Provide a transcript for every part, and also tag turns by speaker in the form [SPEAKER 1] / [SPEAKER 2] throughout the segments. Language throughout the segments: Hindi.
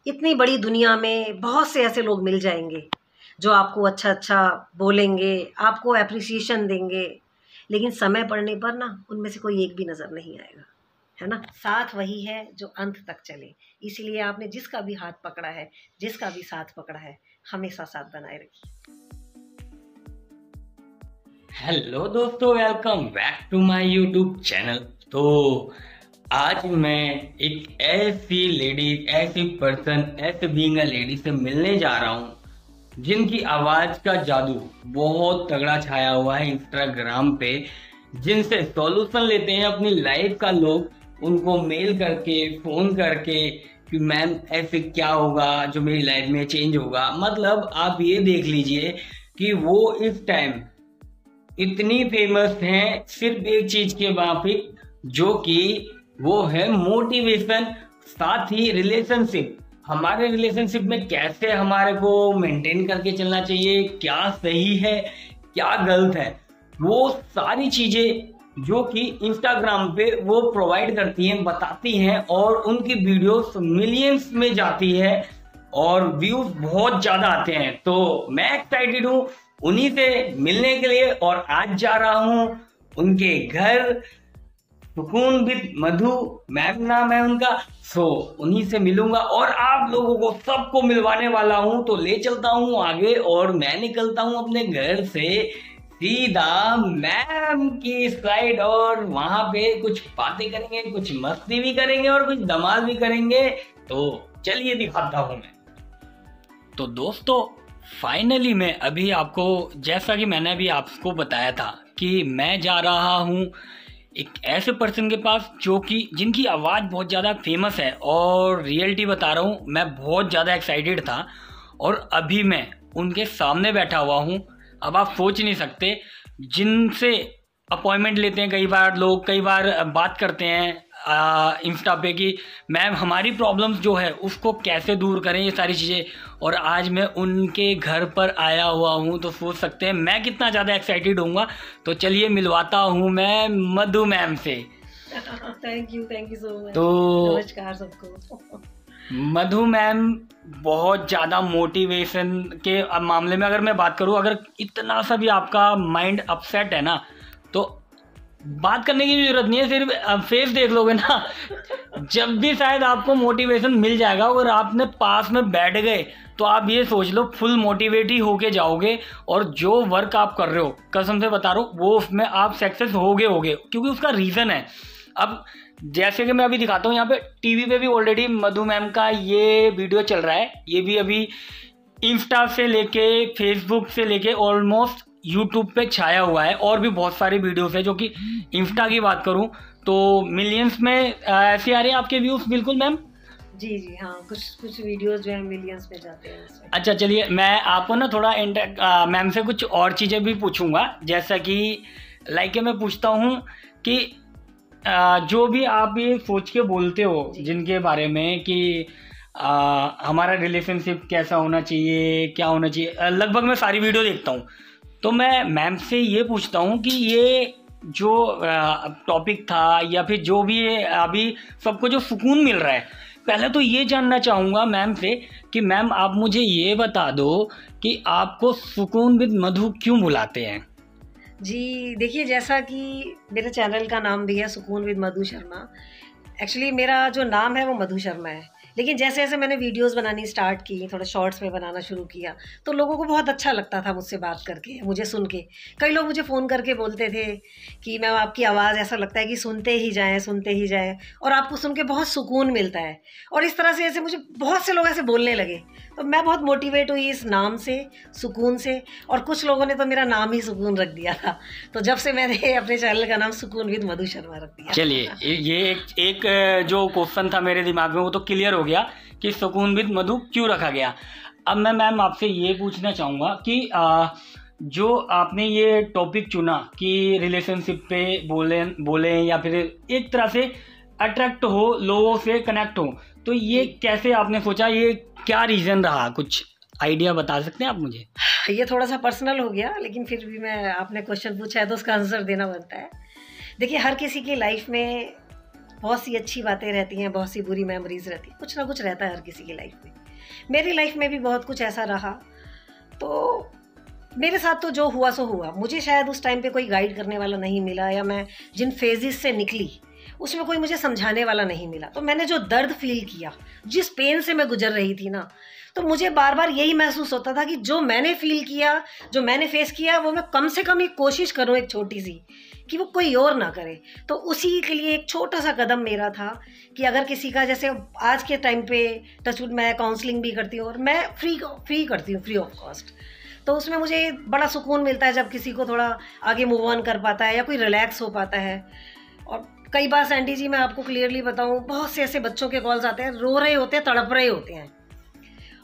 [SPEAKER 1] इतनी बड़ी दुनिया में बहुत से ऐसे लोग मिल जाएंगे जो आपको अच्छा अच्छा बोलेंगे, आपको एप्रिसिएशन देंगे, लेकिन समय पड़ने पर ना उनमें से कोई एक भी नज़र नहीं आएगा, है ना। साथ वही है जो अंत तक चले। इसलिए आपने जिसका भी हाथ पकड़ा है, जिसका भी साथ पकड़ा है, हमेशा साथ बनाए रखिए।
[SPEAKER 2] हेलो दोस्तों, welcome back to my YouTube channel. तो आज मैं एक ऐसी लेडी, ऐसी पर्सन, ऐसे बीइंग अ लेडी से मिलने जा रहा हूँ जिनकी आवाज का जादू बहुत तगड़ा छाया हुआ है इंस्टाग्राम पे, जिनसे सॉल्यूशन लेते हैं अपनी लाइफ का लोग, उनको मेल करके, फोन करके कि मैम ऐसे क्या होगा जो मेरी लाइफ में चेंज होगा। मतलब आप ये देख लीजिए कि वो इस टाइम इतनी फेमस हैं सिर्फ एक चीज के माफिक, जो कि वो है मोटिवेशन, साथ ही रिलेशनशिप। हमारे रिलेशनशिप में कैसे हमारे को मेंटेन करके चलना चाहिए, क्या सही है क्या गलत है, वो सारी चीजें जो कि इंस्टाग्राम पे वो प्रोवाइड करती हैं, बताती हैं, और उनकी वीडियोस मिलियंस में जाती है और व्यूज बहुत ज्यादा आते हैं। तो मैं एक्साइटेड हूँ उन्हीं से मिलने के लिए, और आज जा रहा हूँ उनके घर। सुकून विद मधु मैम नाम है उनका। सो उन्हीं से मिलूंगा और आप लोगों को सबको मिलवाने वाला हूं। तो ले चलता हूं आगे और मैं निकलता हूं अपने घर से सीधा मैम की साइड, और वहां पे कुछ बातें करेंगे, कुछ मस्ती भी करेंगे और कुछ धमाल भी करेंगे। तो चलिए दिखाता हूं मैं। तो दोस्तों फाइनली मैं अभी आपको, जैसा कि मैंने अभी आपको बताया था कि मैं जा रहा हूँ एक ऐसे पर्सन के पास जो कि जिनकी आवाज़ बहुत ज़्यादा फेमस है, और रियलिटी बता रहा हूँ मैं बहुत ज़्यादा एक्साइटेड था और अभी मैं उनके सामने बैठा हुआ हूँ। अब आप सोच नहीं सकते, जिनसे अपॉइंटमेंट लेते हैं कई बार लोग, कई बार बात करते हैं इंस्टा पे कि मैम हमारी प्रॉब्लम्स जो है उसको कैसे दूर करें, ये सारी चीज़ें, और आज मैं उनके घर पर आया हुआ हूँ। तो सोच सकते हैं मैं कितना ज़्यादा एक्साइटेड होऊंगा। तो चलिए मिलवाता हूँ मैं मधु मैम से।
[SPEAKER 1] Thank you so much.
[SPEAKER 2] तो
[SPEAKER 1] नमस्कार सबको।
[SPEAKER 2] मधु मैम बहुत ज़्यादा मोटिवेशन के मामले में अगर मैं बात करूँ, अगर इतना सा भी आपका माइंड अपसेट है ना, तो बात करने की जरूरत नहीं है, सिर्फ फेस देख लोगे ना, जब भी शायद आपको मोटिवेशन मिल जाएगा। अगर आपने पास में बैठ गए तो आप ये सोच लो फुल मोटिवेट ही होके जाओगे, और जो वर्क आप कर रहे हो कसम से बता रहा हूँ वो उसमें आप सक्सेस होगे, क्योंकि उसका रीज़न है। अब जैसे कि मैं अभी दिखाता हूँ, यहाँ पे टीवी पे भी ऑलरेडी मधु मैम का ये वीडियो चल रहा है। ये भी अभी इंस्टा से लेके फेसबुक से लेके ऑलमोस्ट यूट्यूब पे छाया हुआ है, और भी बहुत सारे वीडियोस है जो कि इंस्टा की बात करूं तो मिलियंस में ऐसे आ रहे हैं आपके व्यूज। बिल्कुल मैम,
[SPEAKER 1] जी हाँ, कुछ वीडियोस जो है मिलियंस में जाते हैं उसमें।
[SPEAKER 2] अच्छा चलिए मैं आपको ना थोड़ा मैम से कुछ और चीज़ें भी पूछूंगा, जैसा कि लाइक मैं पूछता हूँ कि जो भी आप ये सोच के बोलते हो जिनके बारे में कि हमारा रिलेशनशिप कैसा होना चाहिए, क्या होना चाहिए, लगभग मैं सारी वीडियो देखता हूँ। तो मैं मैम से ये पूछता हूँ कि ये जो टॉपिक था, या फिर जो भी अभी सबको जो सुकून मिल रहा है, पहले तो ये जानना चाहूँगा मैम से कि मैम आप मुझे ये बता दो कि आपको सुकून विद मधु क्यों बुलाते हैं।
[SPEAKER 1] जी देखिए, जैसा कि मेरे चैनल का नाम भी है सुकून विद मधु शर्मा। एक्चुअली मेरा जो नाम है वो मधु शर्मा है, लेकिन जैसे जैसे मैंने वीडियोस बनानी स्टार्ट की, थोड़ा शॉर्ट्स में बनाना शुरू किया, तो लोगों को बहुत अच्छा लगता था मुझसे बात करके, मुझे सुन के। कई लोग मुझे फ़ोन करके बोलते थे कि मैम आपकी आवाज़ ऐसा लगता है कि सुनते ही जाएं, और आपको सुन के बहुत सुकून मिलता है। और इस तरह से ऐसे मुझे बहुत से लोग ऐसे बोलने लगे, तो मैं बहुत मोटिवेट हुई इस नाम से, सुकून से। और कुछ लोगों ने तो मेरा नाम ही सुकून रख दिया था, तो जब से मैंने अपने चैनल का नाम सुकून विद मधु शर्मा रख दिया।
[SPEAKER 2] चलिए ये एक जो क्वेश्चन था मेरे दिमाग में वो तो क्लियर हो गया कि सुकून विद मधु क्यों रखा गया। अब मैं मैम आपसे ये पूछना चाहूँगा कि जो आपने ये टॉपिक चुना कि रिलेशनशिप पे बोले या फिर एक तरह से अट्रैक्ट हो, लोगों से कनेक्ट हो, तो ये कैसे आपने सोचा, ये क्या रीज़न रहा, कुछ आइडिया बता सकते हैं आप मुझे?
[SPEAKER 1] ये थोड़ा सा पर्सनल हो गया, लेकिन फिर भी मैं, आपने क्वेश्चन पूछा है तो उसका आंसर देना बनता है। देखिए, हर किसी की लाइफ में बहुत सी अच्छी बातें रहती हैं, बहुत सी बुरी मेमोरीज रहती हैं, कुछ ना कुछ रहता है हर किसी की लाइफ में। मेरी लाइफ में भी बहुत कुछ ऐसा रहा। तो मेरे साथ तो जो हुआ सो हुआ। मुझे शायद उस टाइम पे कोई गाइड करने वाला नहीं मिला, या मैं जिन फेजेस से निकली उसमें कोई मुझे समझाने वाला नहीं मिला। तो मैंने जो दर्द फील किया, जिस पेन से मैं गुजर रही थी ना, तो मुझे बार बार यही महसूस होता था कि जो मैंने फील किया, जो मैंने फेस किया, वो मैं कम से कम एक कोशिश करूँ, एक छोटी सी, कि वो कोई और ना करे। तो उसी के लिए एक छोटा सा कदम मेरा था कि अगर किसी का, जैसे आज के टाइम पे टचवुड मैं काउंसलिंग भी करती हूँ और मैं फ्री करती हूँ, फ्री ऑफ कॉस्ट। तो उसमें मुझे बड़ा सुकून मिलता है जब किसी को थोड़ा आगे मूव ऑन कर पाता है या कोई रिलैक्स हो पाता है। और कई बार सैंडी जी, मैं आपको क्लियरली बताऊं, बहुत से ऐसे बच्चों के कॉल्स आते हैं, रो रहे होते हैं, तड़प रहे होते हैं,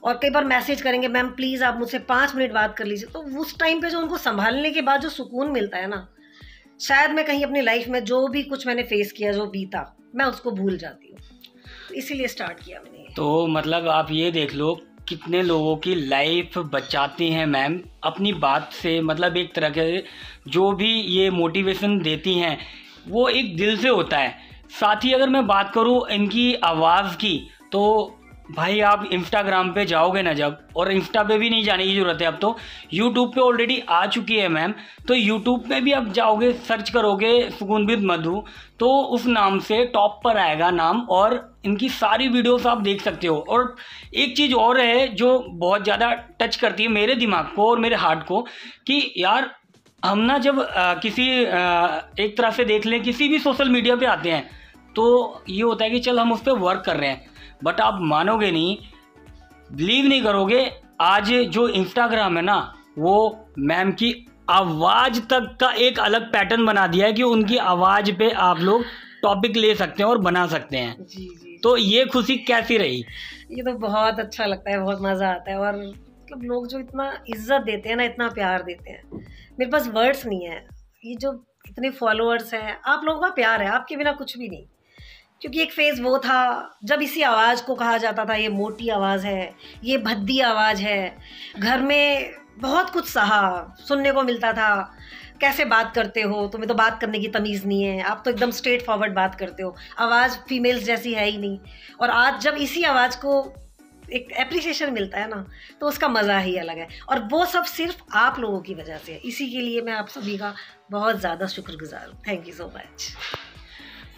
[SPEAKER 1] और कई बार मैसेज करेंगे, मैम प्लीज़ आप मुझसे 5 मिनट बात कर लीजिए। तो उस टाइम पे जो उनको संभालने के बाद जो सुकून मिलता है ना, शायद मैं कहीं अपनी लाइफ में जो भी कुछ मैंने फेस किया, जो बीता, मैं उसको भूल जाती हूँ। इसीलिए स्टार्ट किया मैंने।
[SPEAKER 2] तो मतलब आप ये देख लो कितने लोगों की लाइफ बचाती हैं मैम अपनी बात से। मतलब एक तरह के जो भी ये मोटिवेशन देती हैं वो एक दिल से होता है। साथ ही अगर मैं बात करूँ इनकी आवाज़ की, तो भाई आप इंस्टाग्राम पे जाओगे ना जब, और इंस्टा पे भी नहीं जाने की ज़रूरत है, अब तो यूट्यूब पे ऑलरेडी आ चुकी है मैम। तो यूट्यूब पे भी आप जाओगे, सर्च करोगे सुकून विद मधु, तो उस नाम से टॉप पर आएगा नाम, और इनकी सारी वीडियोस आप देख सकते हो। और एक चीज़ और है जो बहुत ज़्यादा टच करती है मेरे दिमाग को और मेरे हार्ट को, कि यार हम ना जब एक तरह से देख लें, किसी भी सोशल मीडिया पे आते हैं तो ये होता है कि चल हम उस पर वर्क कर रहे हैं, बट आप मानोगे नहीं, बिलीव नहीं करोगे, आज जो इंस्टाग्राम है ना, वो मैम की आवाज़ तक का एक अलग पैटर्न बना दिया है कि उनकी आवाज़ पे आप लोग टॉपिक ले सकते हैं और बना सकते हैं।
[SPEAKER 1] जी।
[SPEAKER 2] तो ये खुशी कैसी रही?
[SPEAKER 1] ये तो बहुत अच्छा लगता है, बहुत मज़ा आता है। और मतलब लोग जो इतना इज्जत देते हैं ना, इतना प्यार देते हैं, मेरे पास वर्ड्स नहीं है। ये जो इतने फॉलोअर्स हैं, आप लोगों का प्यार है, आपके बिना कुछ भी नहीं। क्योंकि एक फेज़ वो था जब इसी आवाज़ को कहा जाता था ये मोटी आवाज़ है, ये भद्दी आवाज़ है। घर में बहुत कुछ सहा, सुनने को मिलता था, कैसे बात करते हो, तुम्हें तो बात करने की तमीज़ नहीं है, आप तो एकदम स्ट्रेट फॉरवर्ड बात करते हो, आवाज़ फीमेल्स जैसी है ही नहीं। और आज जब इसी आवाज़ को एक एप्रिसिएशन मिलता है ना, तो उसका मज़ा ही अलग है। और वो सब सिर्फ आप लोगों की वजह से है। इसी के लिए मैं आप सभी का बहुत ज़्यादा शुक्रगुजार हूँ। Thank you so much.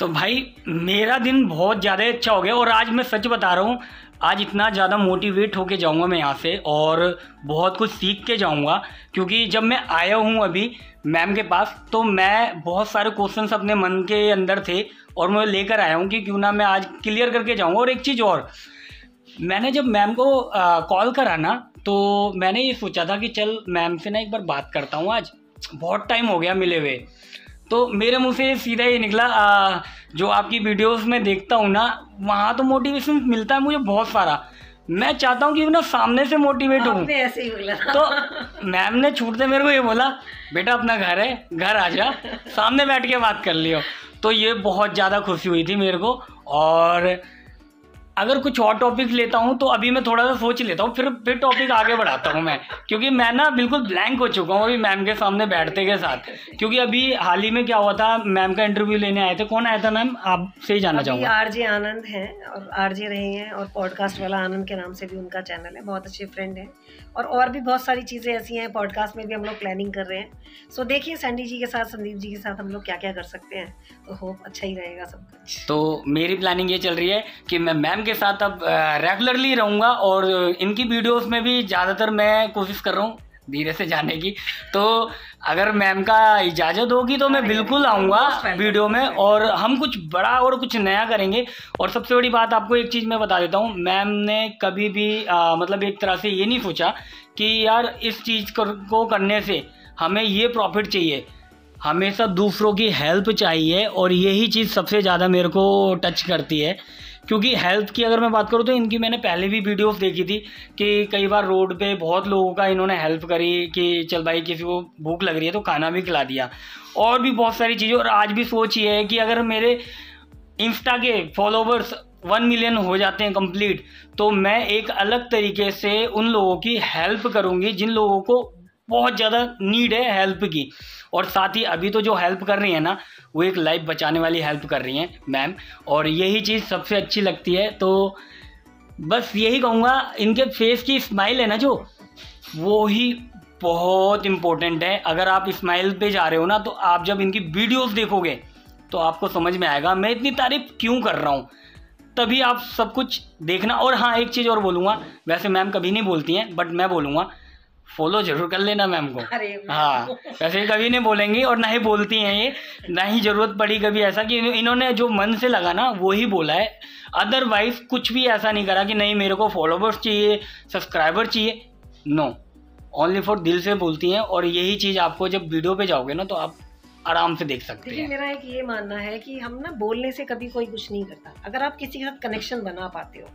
[SPEAKER 2] तो भाई मेरा दिन बहुत ज़्यादा अच्छा हो गया, और आज मैं सच बता रहा हूँ, आज इतना ज़्यादा मोटिवेट होके जाऊँगा मैं यहाँ से, और बहुत कुछ सीख के जाऊँगा। क्योंकि जब मैं आया हूँ अभी मैम के पास, तो मैं बहुत सारे क्वेश्चंस अपने मन के अंदर थे और मैं लेकर आया हूँ कि क्यों ना मैं आज क्लियर करके जाऊँगा। और एक चीज़ और, मैंने जब मैम को कॉल करा ना, तो मैंने ये सोचा था कि चल मैम से ना एक बार बात करता हूँ, आज बहुत टाइम हो गया मिले हुए। तो मेरे मुंह से सीधा ये निकला, जो आपकी वीडियोस में देखता हूँ ना, वहाँ तो मोटिवेशन मिलता है मुझे बहुत सारा। मैं चाहता हूँ कि ना सामने से मोटिवेट हूँ।
[SPEAKER 1] ऐसे ही बोला।
[SPEAKER 2] तो मैम ने छूटते मेरे को ये बोला, बेटा अपना घर है, घर आ जा, सामने बैठ के बात कर लियो। तो ये बहुत ज़्यादा खुशी हुई थी मेरे को। और अगर कुछ और टॉपिक लेता हूँ तो अभी मैं थोड़ा सा सोच लेता हूँ, फिर टॉपिक आगे बढ़ाता हूँ मैं, क्योंकि मैं ना बिल्कुल ब्लैंक हो चुका हूँ अभी मैम के सामने बैठते के साथ। क्योंकि अभी हाल ही में क्या हुआ था, मैम का इंटरव्यू लेने आए थे। कौन आया था मैम, आपसे ही जानना चाहूँगा।
[SPEAKER 1] आरजे आनंद हैं, और आरजे रहे हैं, और पॉडकास्ट वाला आनंद के नाम से भी उनका चैनल है, बहुत अच्छे फ्रेंड हैं। और भी बहुत सारी चीज़ें ऐसी हैं, पॉडकास्ट में भी हम लोग प्लानिंग कर रहे हैं। सो देखिए सैंडी जी के साथ, संदीप जी के साथ हम लोग क्या क्या कर सकते हैं, तो होप अच्छा ही रहेगा सब कुछ।
[SPEAKER 2] तो मेरी प्लानिंग ये चल रही है कि मैं मैम के साथ अब रेगुलरली रहूँगा, और इनकी वीडियोस में भी ज़्यादातर मैं कोशिश कर रहा हूँ धीरे से जाने की। तो अगर मैम का इजाज़त होगी तो मैं बिल्कुल आऊँगा वीडियो में, और हम कुछ बड़ा और कुछ नया करेंगे। और सबसे बड़ी बात आपको एक चीज़ मैं बता देता हूँ, मैम ने कभी भी मतलब एक तरह से ये नहीं सोचा कि यार इस चीज़ को करने से हमें ये प्रॉफिट चाहिए। हमेशा दूसरों की हेल्प चाहिए, और यही चीज़ सबसे ज़्यादा मेरे को टच करती है। क्योंकि हेल्प की अगर मैं बात करूँ तो इनकी मैंने पहले भी वीडियोस देखी थी कि कई बार रोड पे बहुत लोगों का इन्होंने हेल्प करी कि चल भाई किसी को भूख लग रही है तो खाना भी खिला दिया, और भी बहुत सारी चीज़ें। और आज भी सोच ये है कि अगर मेरे इंस्टा के फॉलोवर्स 1 मिलियन हो जाते हैं कंप्लीट, तो मैं एक अलग तरीके से उन लोगों की हेल्प करूँगी जिन लोगों को बहुत ज़्यादा नीड है हेल्प की। और साथ ही अभी तो जो हेल्प कर रही है ना, वो एक लाइफ बचाने वाली हेल्प कर रही हैं मैम, और यही चीज़ सबसे अच्छी लगती है। तो बस यही कहूँगा, इनके फेस की स्माइल है ना जो, वो ही बहुत इम्पोर्टेंट है। अगर आप स्माइल पे जा रहे हो ना, तो आप जब इनकी वीडियोस देखोगे तो आपको समझ में आएगा मैं इतनी तारीफ क्यों कर रहा हूँ, तभी आप सब कुछ देखना। और हाँ, एक चीज़ और बोलूँगा, वैसे मैम कभी नहीं बोलती हैं बट मैं बोलूँगा, फॉलो जरूर कर लेना मैम को। हाँ, वैसे कभी नहीं बोलेंगी और ना ही बोलती हैं ये, ना ही ज़रूरत पड़ी कभी ऐसा कि इन्होंने जो मन से लगा ना वो ही बोला है। अदरवाइज कुछ भी ऐसा नहीं करा कि नहीं मेरे को फॉलोवर्स चाहिए, सब्सक्राइबर चाहिए, नो, ओनली फॉर दिल से बोलती हैं। और यही चीज़ आपको जब वीडियो पे जाओगे ना तो आप आराम से देख सकते हैं।
[SPEAKER 1] मेरा एक ये मानना है कि हम ना बोलने से कभी कोई कुछ नहीं करता। अगर आप किसी के साथ कनेक्शन बना पाते हो,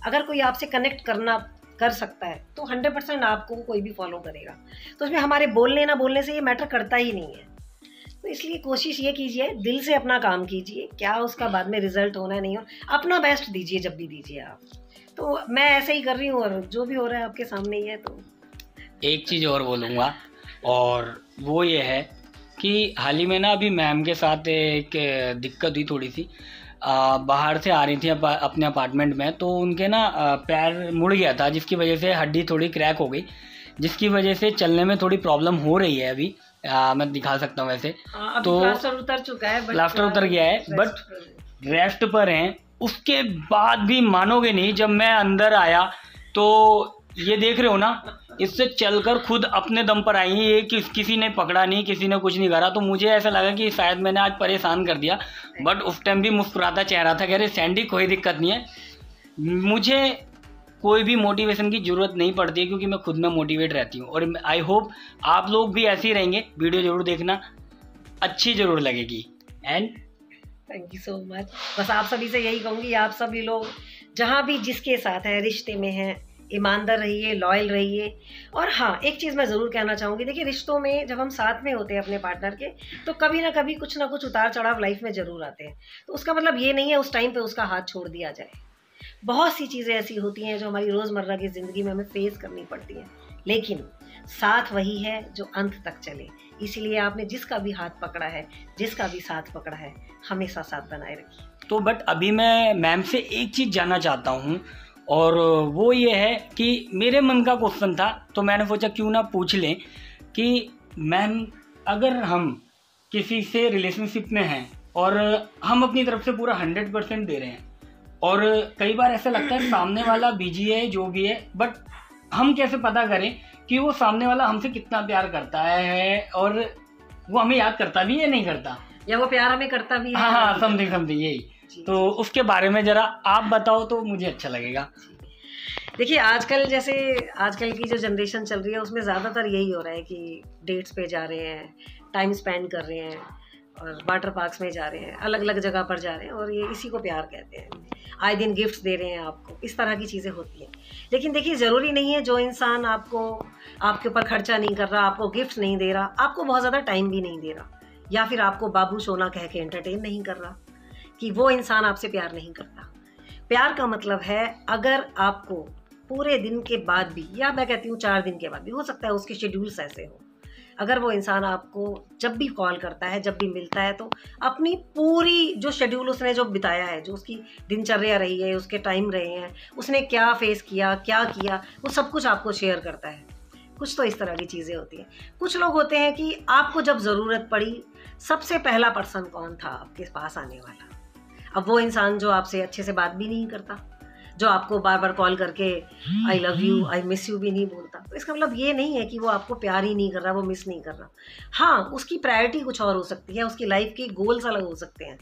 [SPEAKER 1] अगर कोई आपसे कनेक्ट कर सकता है, तो 100% आपको कोई भी फॉलो करेगा। तो उसमें हमारे बोलने ना बोलने से ये मैटर करता ही नहीं है। तो इसलिए कोशिश ये कीजिए, दिल से अपना काम कीजिए, क्या उसका बाद में रिजल्ट होना है नहीं हो, अपना बेस्ट दीजिए जब भी दीजिए आप। तो मैं ऐसे ही कर रही हूँ और जो भी हो रहा है आपके सामने ही है। तो एक
[SPEAKER 2] चीज़ और बोलूँगा, और वो ये है कि हाल ही में ना अभी मैम के साथ एक दिक्कत हुई थोड़ी सी। बाहर से आ रही थी अपने अपार्टमेंट में, तो उनके ना पैर मुड़ गया था, जिसकी वजह से हड्डी थोड़ी क्रैक हो गई, जिसकी वजह से चलने में थोड़ी प्रॉब्लम हो रही है अभी। मैं दिखा सकता हूँ वैसे। तो
[SPEAKER 1] प्लास्टर उतर चुका है,
[SPEAKER 2] प्लास्टर उतर गया है बट रेस्ट पर हैं। उसके बाद भी मानोगे नहीं, जब मैं अंदर आया तो ये देख रहे हो ना, इससे चलकर खुद अपने दम पर आई है, ये किसी ने पकड़ा नहीं, किसी ने कुछ नहीं करा। तो मुझे ऐसा लगा कि शायद मैंने आज परेशान कर दिया, बट उस टाइम भी मुस्कुराता चेहरा था, कह रहे सैंडी कोई दिक्कत नहीं है। मुझे कोई भी मोटिवेशन की ज़रूरत नहीं पड़ती है, क्योंकि मैं खुद में मोटिवेट रहती हूँ। और आई होप आप लोग भी ऐसे ही रहेंगे। वीडियो ज़रूर देखना, अच्छी ज़रूर लगेगी। And
[SPEAKER 1] thank you so much. बस आप सभी से यही कहूँगी, आप सभी लोग जहाँ भी जिसके साथ हैं, रिश्ते में हैं, ईमानदार रहिए, लॉयल रहिए। और हाँ, एक चीज़ मैं ज़रूर कहना चाहूँगी, देखिए रिश्तों में जब हम साथ में होते हैं अपने पार्टनर के, तो कभी ना कभी कुछ ना कुछ उतार चढ़ाव लाइफ में ज़रूर आते हैं। तो उसका मतलब ये नहीं है उस टाइम पे उसका हाथ छोड़ दिया जाए। बहुत सी चीज़ें ऐसी होती हैं जो हमारी रोज़मर्रा की ज़िंदगी में हमें फेस करनी पड़ती हैं, लेकिन साथ वही है जो अंत तक चले। इसीलिए आपने जिसका भी हाथ पकड़ा है, जिसका भी साथ पकड़ा है, हमेशा साथ बनाए रखिए।
[SPEAKER 2] तो बट अभी मैं मैम से एक चीज़ जानना चाहता हूँ, और वो ये है कि मेरे मन का क्वेश्चन था, तो मैंने सोचा क्यों ना पूछ लें कि मैम, अगर हम किसी से रिलेशनशिप में हैं और हम अपनी तरफ से पूरा 100% दे रहे हैं, और कई बार ऐसा लगता है सामने वाला बिजी है, जो भी है, बट हम कैसे पता करें कि वो सामने वाला हमसे कितना प्यार करता है, और वो हमें याद करता भी है नहीं करता,
[SPEAKER 1] या वो प्यार हमें करता भी है?
[SPEAKER 2] हाँ, समथिंग यही। तो उसके बारे में ज़रा आप बताओ तो मुझे अच्छा लगेगा।
[SPEAKER 1] देखिए, आजकल की जो जनरेशन चल रही है, उसमें ज़्यादातर यही हो रहा है कि डेट्स पे जा रहे हैं, टाइम स्पेंड कर रहे हैं, और वाटर पार्क्स में जा रहे हैं, अलग अलग जगह पर जा रहे हैं, और ये इसी को प्यार कहते हैं। आए दिन गिफ्ट्स दे रहे हैं आपको, इस तरह की चीज़ें होती हैं। लेकिन देखिए, ज़रूरी नहीं है जो इंसान आपके ऊपर खर्चा नहीं कर रहा, आपको गिफ्ट नहीं दे रहा, आपको बहुत ज़्यादा टाइम भी नहीं दे रहा, या फिर आपको बाबू सोना कह के एंटरटेन नहीं कर रहा, कि वो इंसान आपसे प्यार नहीं करता। प्यार का मतलब है, अगर आपको पूरे दिन के बाद भी, या मैं कहती हूँ 4 दिन के बाद भी, हो सकता है उसके शेड्यूल्स ऐसे हो, अगर वो इंसान आपको जब भी कॉल करता है, जब भी मिलता है, तो अपनी पूरी जो शेड्यूल उसने जो बिताया है, जो उसकी दिनचर्या रही है, उसके टाइम रहे हैं, उसने क्या फेस किया, क्या किया, वो सब कुछ आपको शेयर करता है। कुछ तो इस तरह की चीज़ें होती हैं। कुछ लोग होते हैं कि आपको जब ज़रूरत पड़ी, सबसे पहला पर्सन कौन था आपके पास आने वाला? अब वो इंसान जो आपसे अच्छे से बात भी नहीं करता, जो आपको बार बार कॉल करके I love you, I miss you भी नहीं बोलता, तो इसका मतलब ये नहीं है कि वो आपको प्यार ही नहीं कर रहा, वो मिस नहीं कर रहा। हाँ, उसकी प्रायोरिटी कुछ और हो सकती है, उसकी लाइफ के गोल्स अलग हो सकते हैं।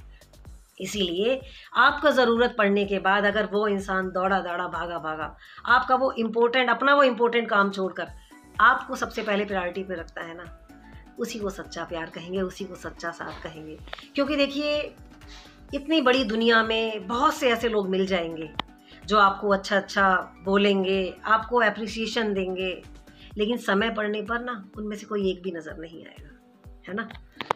[SPEAKER 1] इसीलिए आपको ज़रूरत पड़ने के बाद अगर वो इंसान दौड़ा भागा आपका वो अपना वो इम्पोर्टेंट काम छोड़कर आपको सबसे पहले प्रायोरिटी पे रखता है ना, उसी को सच्चा प्यार कहेंगे, उसी को सच्चा साथ कहेंगे। क्योंकि देखिए, इतनी बड़ी दुनिया में बहुत से ऐसे लोग मिल जाएंगे जो आपको अच्छा बोलेंगे, आपको एप्रिसिएशन देंगे, लेकिन समय पड़ने पर ना उनमें से कोई एक भी नज़र नहीं आएगा, है ना।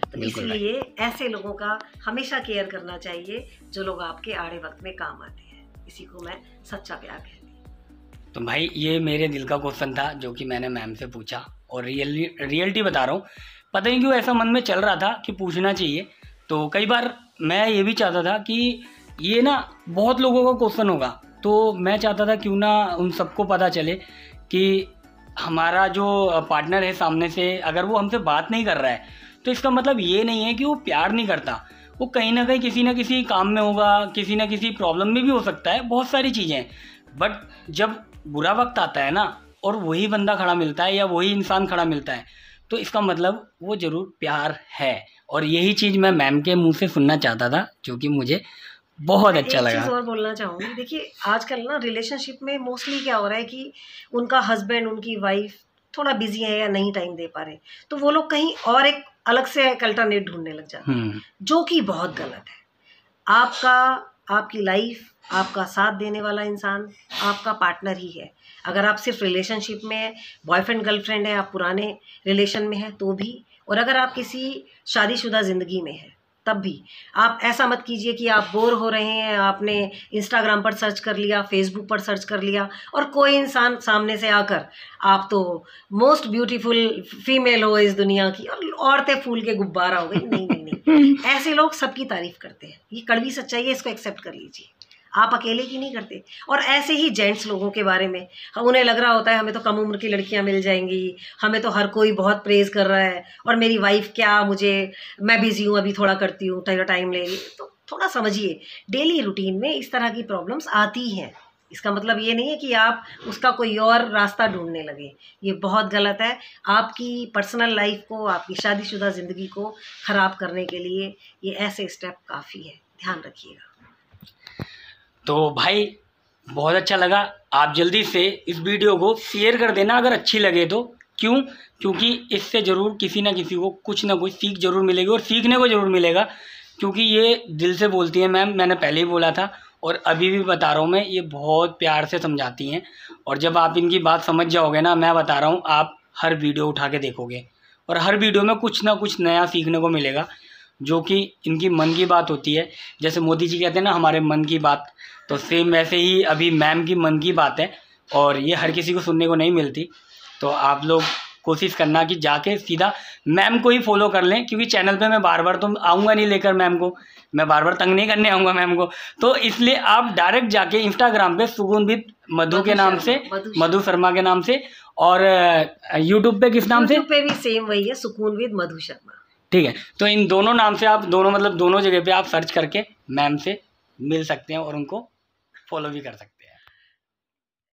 [SPEAKER 1] तो इसलिए ऐसे लोगों का हमेशा केयर करना चाहिए, जो लोग आपके आड़े वक्त में काम आते हैं। इसी को मैं सच्चा प्यार कहती हूँ।
[SPEAKER 2] तो भाई, ये मेरे दिल का क्वेश्चन था जो कि मैंने मैम से पूछा, और रियलिटी बता रहा हूँ। पता नहीं क्यों ऐसा मन में चल रहा था कि पूछना चाहिए। तो कई बार मैं ये भी चाहता था कि ये ना बहुत लोगों का क्वेश्चन होगा, तो मैं चाहता था क्यों ना उन सबको पता चले कि हमारा जो पार्टनर है सामने से, अगर वो हमसे बात नहीं कर रहा है तो इसका मतलब ये नहीं है कि वो प्यार नहीं करता। वो कहीं ना कहीं किसी ना किसी काम में होगा, किसी ना किसी प्रॉब्लम में भी हो सकता है, बहुत सारी चीज़ें। बट जब बुरा वक्त आता है ना और वही बंदा खड़ा मिलता है या वही इंसान खड़ा मिलता है, तो इसका मतलब वो ज़रूर प्यार है। और यही चीज़ मैं मैम के मुंह से सुनना चाहता था, जो कि मुझे बहुत अच्छा लगा।
[SPEAKER 1] एक चीज़ और बोलना चाहूँगी, देखिए आजकल ना रिलेशनशिप में मोस्टली क्या हो रहा है कि उनका हस्बैंड, उनकी वाइफ थोड़ा बिजी है या नहीं टाइम दे पा रहे, तो वो लोग कहीं और एक अलग से एक अल्टरनेट ढूंढने लग जाते हैं, जो कि बहुत गलत है। आपकी लाइफ, आपका साथ देने वाला इंसान आपका पार्टनर ही है। अगर आप सिर्फ रिलेशनशिप में है, बॉयफ्रेंड गर्लफ्रेंड है, आप पुराने रिलेशन में है तो भी, और अगर आप किसी शादीशुदा ज़िंदगी में है तब भी, आप ऐसा मत कीजिए कि आप बोर हो रहे हैं, आपने इंस्टाग्राम पर सर्च कर लिया, फेसबुक पर सर्च कर लिया और कोई इंसान सामने से आकर आप तो मोस्ट ब्यूटीफुल फीमेल हो इस दुनिया की और औरतें फूल के गुब्बारा हो गई। नहीं नहीं नहीं, ऐसे लोग सबकी तारीफ करते हैं, ये कड़वी सच्चाई है, इसको एक्सेप्ट कर लीजिए। आप अकेले की नहीं करते। और ऐसे ही जेंट्स लोगों के बारे में, उन्हें लग रहा होता है हमें तो कम उम्र की लड़कियां मिल जाएंगी, हमें तो हर कोई बहुत प्रेज कर रहा है और मेरी वाइफ क्या, मैं बिजी हूँ, अभी थोड़ा करती हूँ, टाइम ले रही। तो थोड़ा समझिए, डेली रूटीन में इस तरह की प्रॉब्लम्स आती हैं। इसका मतलब ये नहीं है कि आप उसका कोई और रास्ता ढूंढने लगे, ये बहुत गलत है। आपकी पर्सनल लाइफ को, आपकी शादीशुदा ज़िंदगी को ख़राब करने के लिए ये ऐसे स्टेप काफ़ी है, ध्यान रखिएगा।
[SPEAKER 2] तो भाई बहुत अच्छा लगा, आप जल्दी से इस वीडियो को शेयर कर देना अगर अच्छी लगे तो। क्यों? क्योंकि इससे ज़रूर किसी ना किसी को कुछ ना कुछ सीख ज़रूर मिलेगी और सीखने को ज़रूर मिलेगा, क्योंकि ये दिल से बोलती हैं मैम। मैंने पहले ही बोला था और अभी भी बता रहा हूँ मैं, ये बहुत प्यार से समझाती हैं। और जब आप इनकी बात समझ जाओगे ना, मैं बता रहा हूँ, आप हर वीडियो उठा के देखोगे और हर वीडियो में कुछ ना कुछ नया सीखने को मिलेगा, जो कि इनकी मन की बात होती है। जैसे मोदी जी कहते हैं ना, हमारे मन की बात, तो सेम वैसे ही अभी मैम की मन की बात है और ये हर किसी को सुनने को नहीं मिलती। तो आप लोग कोशिश करना कि जाके सीधा मैम को ही फॉलो कर लें, क्योंकि चैनल पे मैं बार बार तो आऊँगा नहीं लेकर मैम को, मैं बार बार तंग नहीं करने आऊँगा मैम को। तो इसलिए आप डायरेक्ट जाके इंस्टाग्राम पे सुकून विद मधु के नाम से, मधु शर्मा के नाम से, और यूट्यूब पे किस नाम से?
[SPEAKER 1] यूट्यूब पे भी सेम वही है, सुकून विद मधु शर्मा।
[SPEAKER 2] ठीक है, तो इन दोनों नाम से आप दोनों जगह पे आप सर्च करके मैम से मिल सकते हैं और उनको फॉलो भी कर सकते हैं।